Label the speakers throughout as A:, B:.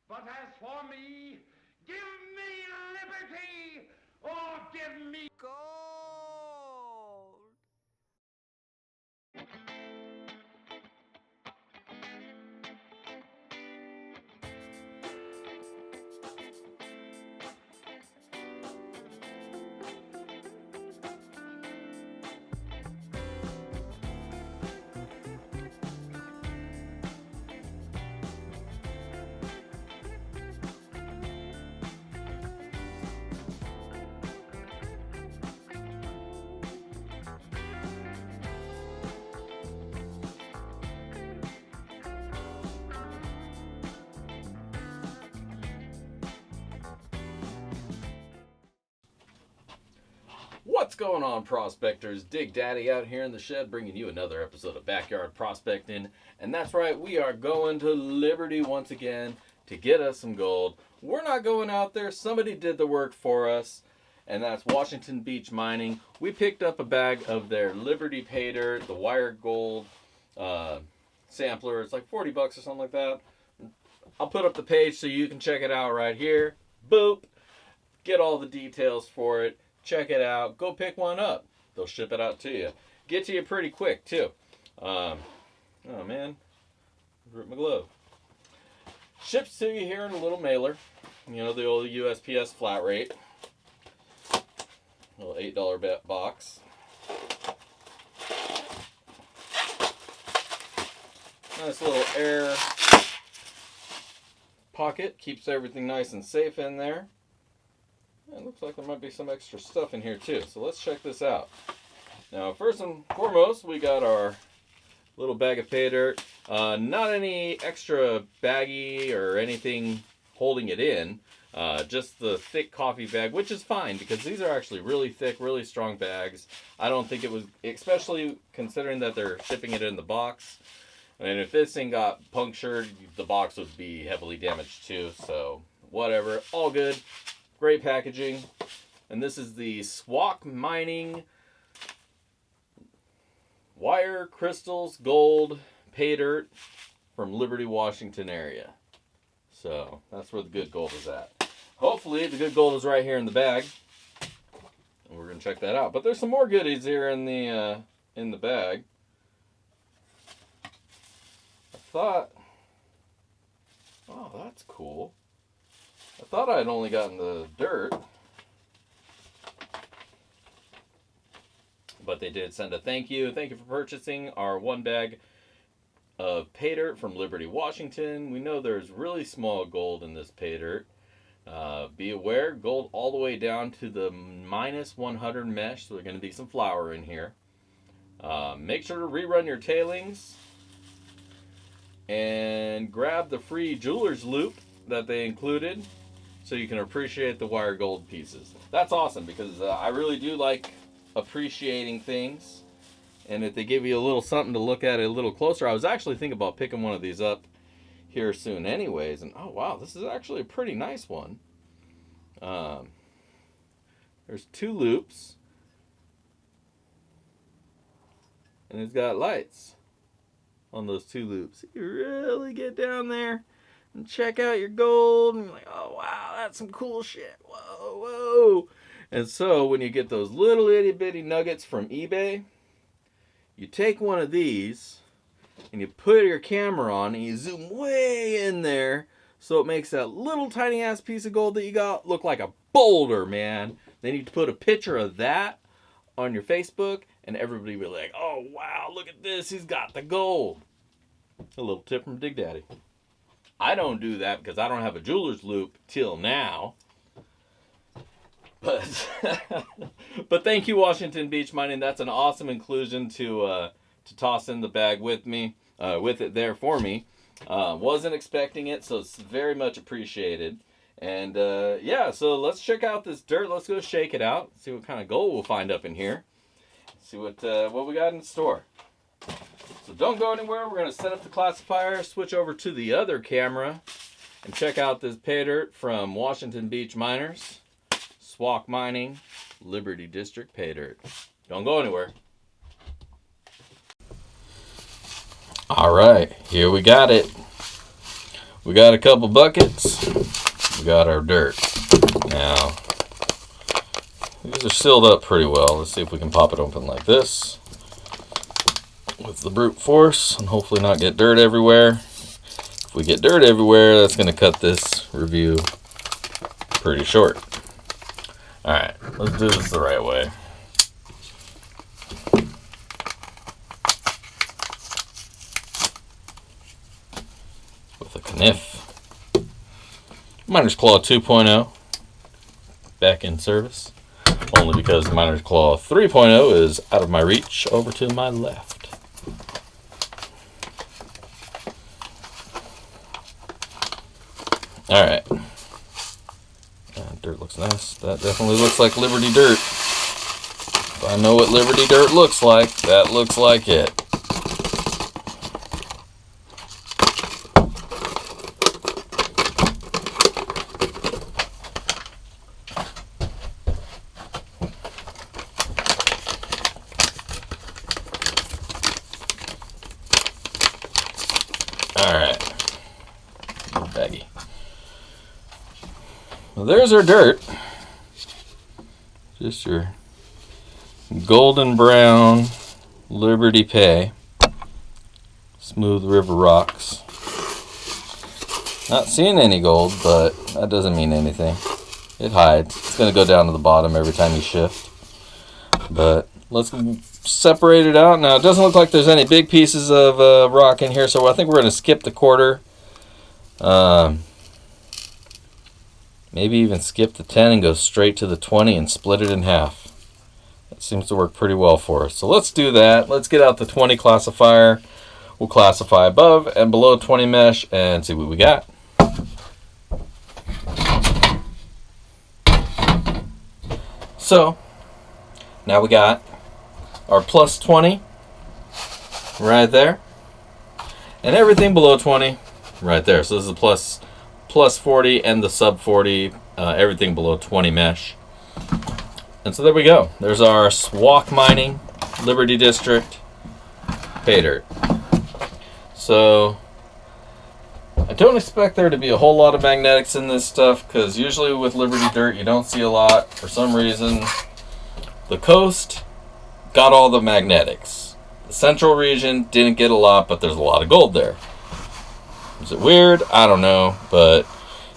A: But as for me, give me liberty or give me
B: gold.
C: What's going on, prospectors? Dig Daddy out here in the shed bringing you another episode of Backyard Prospecting. And that's right, we are going to Liberty once again to get us some gold. We're not going out there, somebody did the work for us, and that's Washington Beach Mining. We picked up a bag of their Liberty Paydirt, the wire gold sampler. It's like 40 bucks or something like that. I'll put up the page so you can check it out right here. Boop. Get all the details for it. Check it out. Go pick one up. They'll ship it out to you. Get to you pretty quick, too. Oh, man. Ripped my glove. Ships to you here in a little mailer. You know, the old USPS flat rate. Little $8 box. Nice little air pocket. Keeps everything nice and safe in there. It looks like there might be some extra stuff in here too, so let's check this out. Now, first and foremost, we got our little bag of pay dirt. Not any extra baggie or anything holding it in, just the thick coffee bag, which is fine because these are actually really thick, really strong bags. I don't think it was, especially considering that they're shipping it in the box. And if this thing got punctured, the box would be heavily damaged too, so whatever, all good. Great packaging. And this is the Swauk Mining Wire Crystals Gold Paydirt from Liberty, Washington area. So that's where the good gold is at. Hopefully the good gold is right here in the bag. And we're going to check that out. But there's some more goodies here in the bag. I thought, oh, that's cool. I thought I had only gotten the dirt, but they did send a thank you. Thank you for purchasing our one bag of pay dirt from Liberty, Washington. We know there's really small gold in this pay dirt. Be aware, gold all the way down to the minus 100 mesh, so there's going to be some flour in here. Make sure to rerun your tailings and grab the free jeweler's loop that they included, so you can appreciate the wire gold pieces. That's awesome because I really do like appreciating things. And if they give you a little something to look at it a little closer, I was actually thinking about picking one of these up here soon anyways. And oh wow, this is actually a pretty nice one. There's two loops. And it's got lights on those two loops. You really get down there and check out your gold, and you're like, oh wow, that's some cool shit. Whoa, whoa. And so when you get those little itty bitty nuggets from eBay, you take one of these and you put your camera on and you zoom way in there so it makes that little tiny ass piece of gold that you got look like a boulder, man. Then you put a picture of that on your Facebook and everybody will be like, oh wow, look at this, he's got the gold. A little tip from Dig Daddy. I don't do that because I don't have a jeweler's loop till now. But thank you, Washington Beach Mining. That's an awesome inclusion to toss in the bag with me, with it there for me. Wasn't expecting it, so it's very much appreciated. And yeah, so let's check out this dirt. Let's go shake it out. See what kind of gold we'll find up in here. See what we got in store. So don't go anywhere. We're going to set up the classifier, switch over to the other camera, and check out this pay dirt from Washington Beach Miners, Swauk Mining, Liberty District pay dirt. Don't go anywhere. All right, here we got it. We got a couple buckets. we've got our dirt. Now, these are sealed up pretty well. Let's see if we can pop it open like this with the brute force and hopefully not get dirt everywhere. If we get dirt everywhere, that's going to cut this review pretty short. Alright, let's do this the right way. With a kniff. Miner's Claw 2.0 back in service. Only because Miner's Claw 3.0 is out of my reach over to my left. Alright. Dirt looks nice. That definitely looks like Liberty dirt. If I know what Liberty dirt looks like, that looks like it. Alright. Baggy. Well, there's our dirt. Just your golden brown Liberty Pay. Smooth river rocks. Not seeing any gold, but that doesn't mean anything. It hides. It's going to go down to the bottom every time you shift. But let's separate it out. Now, it doesn't look like there's any big pieces of rock in here, so I think we're going to skip the quarter. Maybe even skip the 10 and go straight to the 20 and split it in half. That seems to work pretty well for us. So let's do that. Let's get out the 20 classifier. We'll classify above and below 20 mesh and see what we got. So now we got our plus 20 right there, and everything below 20 right there. So this is the plus 40 and the sub 40, everything below 20 mesh. And so there we go. There's our Swauk Mining, Liberty District, Paydirt. So I don't expect there to be a whole lot of magnetics in this stuff, because usually with Liberty Dirt you don't see a lot. For some reason, the coast got all the magnetics. The central region didn't get a lot, but there's a lot of gold there. Is it weird? I don't know, but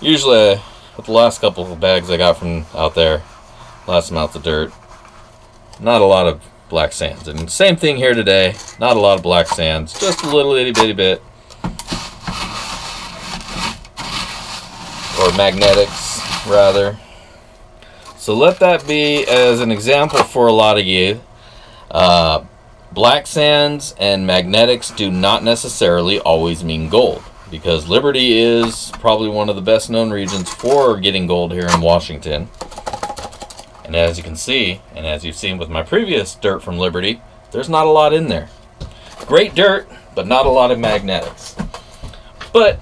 C: usually with the last couple of bags I got from out there, last amounts of dirt, not a lot of black sands. And same thing here today, not a lot of black sands, just a little itty bitty bit. Or magnetics, rather. So let that be as an example for a lot of you. Black sands and magnetics do not necessarily always mean gold, because Liberty is probably one of the best known regions for getting gold here in Washington. And as you can see, and as you've seen with my previous dirt from Liberty, there's not a lot in there. Great dirt, but not a lot of magnetics. But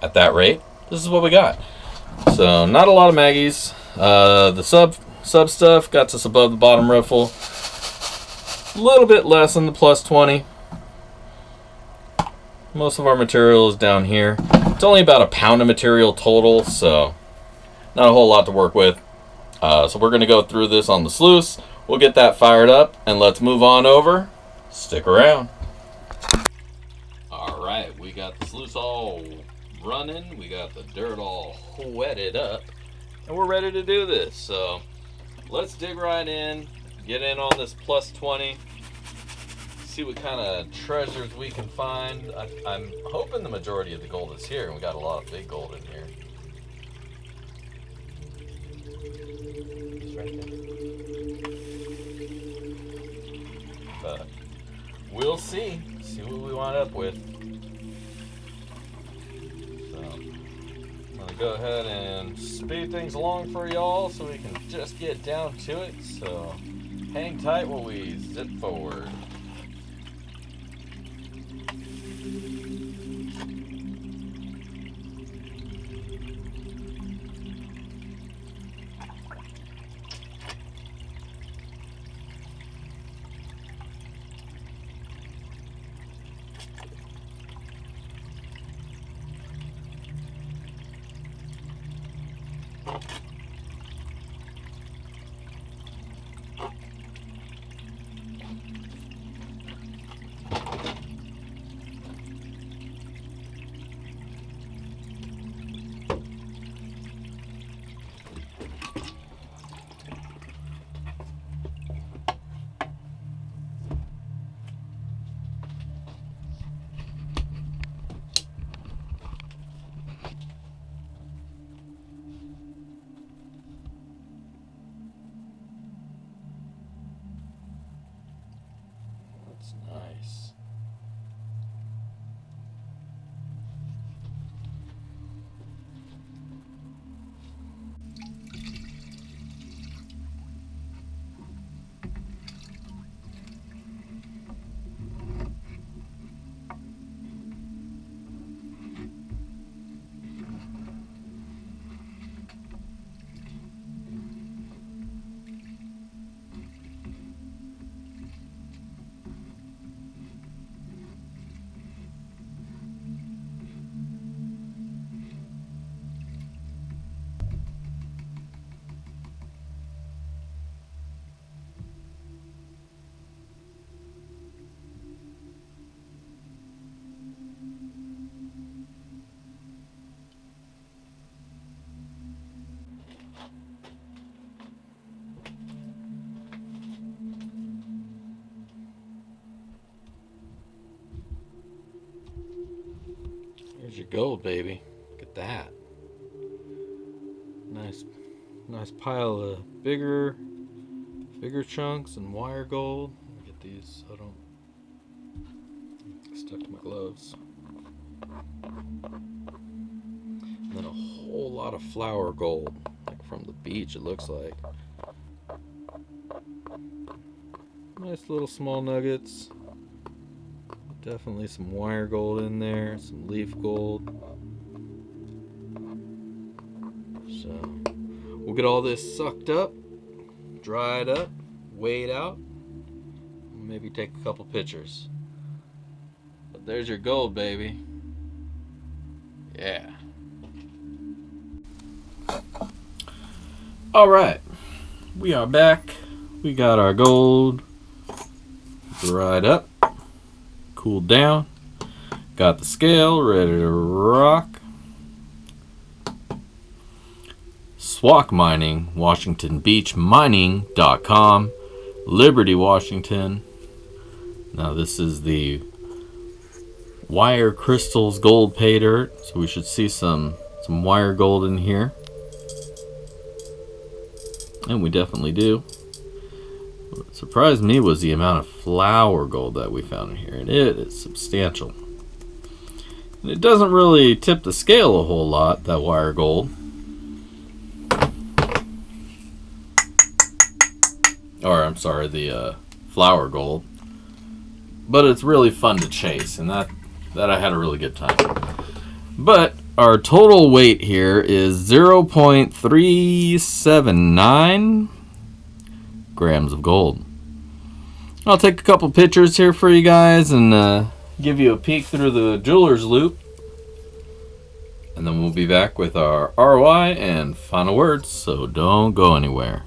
C: at that rate, this is what we got. So not a lot of maggies. The sub stuff got us above the bottom riffle. A little bit less than the plus 20. Most of our material is down here. It's only about a pound of material total, so not a whole lot to work with. So we're going to go through this on the sluice. We'll get that fired up, and let's move on over. Stick around. Alright, we got the sluice all running. We got the dirt all wetted up, and we're ready to do this. So let's dig right in, get in on this plus 20, see what kind of treasures we can find. I'm hoping the majority of the gold is here, and we got a lot of big gold in here. It's right there. But we'll see what we wind up with. So I'm gonna go ahead and speed things along for y'all so we can just get down to it. So hang tight while we zip forward. That's nice. Here's your gold, baby. Look at that. Nice pile of bigger chunks and wire gold. Let me get these so I don't get stuck to my gloves. And then a whole lot of flour gold, like from the beach it looks like. Nice little small nuggets. Definitely some wire gold in there, some leaf gold. So we'll get all this sucked up, dried up, weighed out, maybe take a couple pictures. But there's your gold, baby. Yeah. All right, we are back. We got our gold dried up, cooled down, got the scale ready to rock. Swauk Mining, Washington Beach Mining.com, Liberty, Washington. Now this is the wire crystals gold Paydirt, so we should see some wire gold in here, and we definitely do. What surprised me was the amount of flour gold that we found in here, and it is substantial. And it doesn't really tip the scale a whole lot, that wire gold. Or, I'm sorry, the flour gold. But it's really fun to chase, and that I had a really good time. But our total weight here is 0.379 grams of gold. I'll take a couple pictures here for you guys and give you a peek through the jeweler's loop. And then we'll be back with our ROI and final words, so don't go anywhere.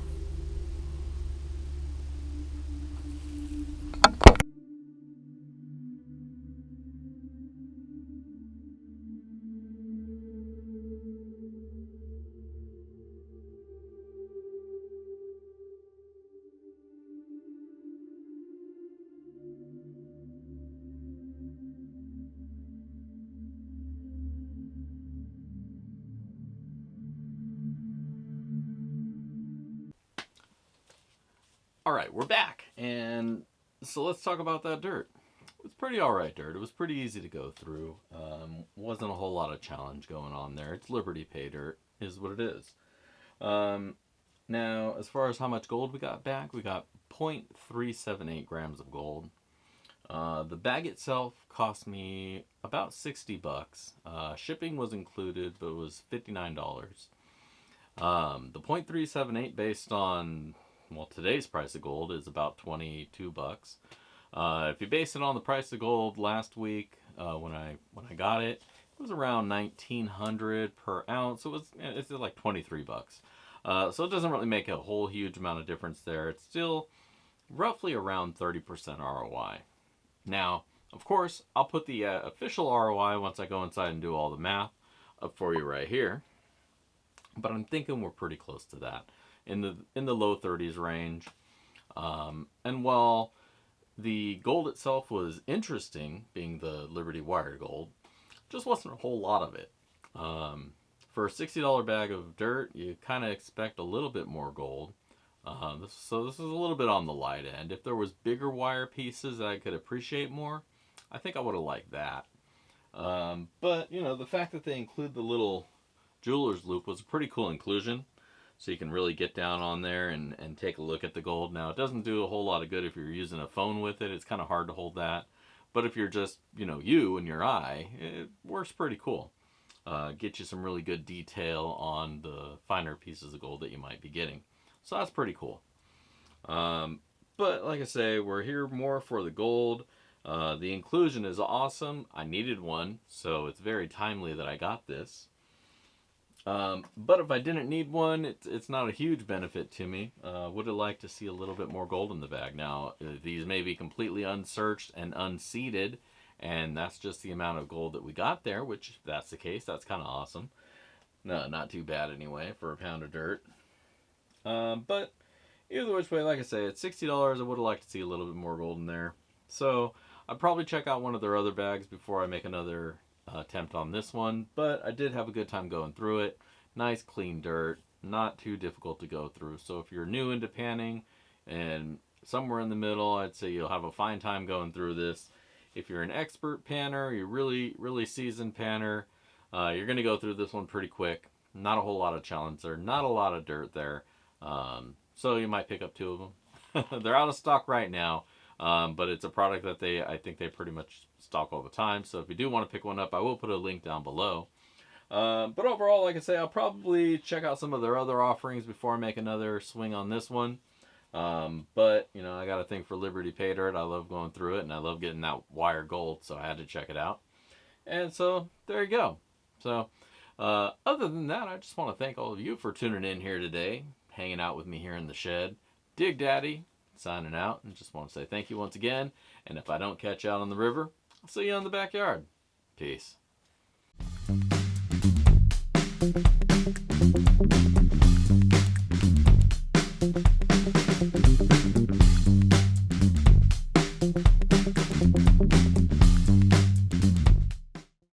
C: Alright, we're back, and so let's talk about that dirt. It was pretty alright dirt. It was pretty easy to go through. Wasn't a whole lot of challenge going on there. It's Liberty Paydirt, is what it is. Now, as far as how much gold we got back, we got 0.378 grams of gold. The bag itself cost me about 60 bucks. Shipping was included, but it was $59. The 0.378 based on, well, today's price of gold is about 22 bucks. If you base it on the price of gold last week, when I got it, It was around $1,900 per ounce. It's like 23 bucks. So it doesn't really make a whole huge amount of difference there. It's still roughly around 30% ROI. Now, of course, I'll put the official ROI once I go inside and do all the math up for you right here. But I'm thinking we're pretty close to that, in the low 30s range. And while the gold itself was interesting, being the Liberty wired gold, just wasn't a whole lot of it. For a $60 bag of dirt, you kind of expect a little bit more gold. So this is a little bit on the light end. If there was bigger wire pieces that I could appreciate more, I think I would have liked that. But, you know, the fact that they include the little jeweler's loop was a pretty cool inclusion. So you can really get down on there and take a look at the gold. Now, it doesn't do a whole lot of good if you're using a phone with it. It's kind of hard to hold that. But if you're just, you know, you and your eye, it works pretty cool. Get you some really good detail on the finer pieces of gold that you might be getting. So that's pretty cool. But like I say, we're here more for the gold. The inclusion is awesome. I needed one, so it's very timely that I got this. But if I didn't need one, it's not a huge benefit to me. Would have liked to see a little bit more gold in the bag. Now, these may be completely unsearched and unseeded, and that's just the amount of gold that we got there, which, if that's the case, that's kind of awesome. No, not too bad anyway for a pound of dirt. But either which way, like I say, at $60, I would have liked to see a little bit more gold in there. So I'd probably check out one of their other bags before I make another attempt on this one. But I did have a good time going through it. Nice clean dirt, not too difficult to go through. So if you're new into panning and somewhere in the middle, I'd say you'll have a fine time going through this. If you're an expert panner, you're really seasoned panner, you're going to go through this one pretty quick. Not a whole lot of challenge there, not a lot of dirt there. So you might pick up 2 of them. They're out of stock right now, but it's a product that I think they pretty much stock all the time. So if you do want to pick one up, I will put a link down below. But overall, like I say, I'll probably check out some of their other offerings before I make another swing on this one. But, you know, I got a thing for Liberty Paydirt. I love going through it, and I love getting that wire gold, so I had to check it out. And so, there you go. So, other than that, I just want to thank all of you for tuning in here today, hanging out with me here in the shed. Dig Daddy, signing out, and just want to say thank you once again. And if I don't catch you out on the river, I'll see you in the backyard. Peace.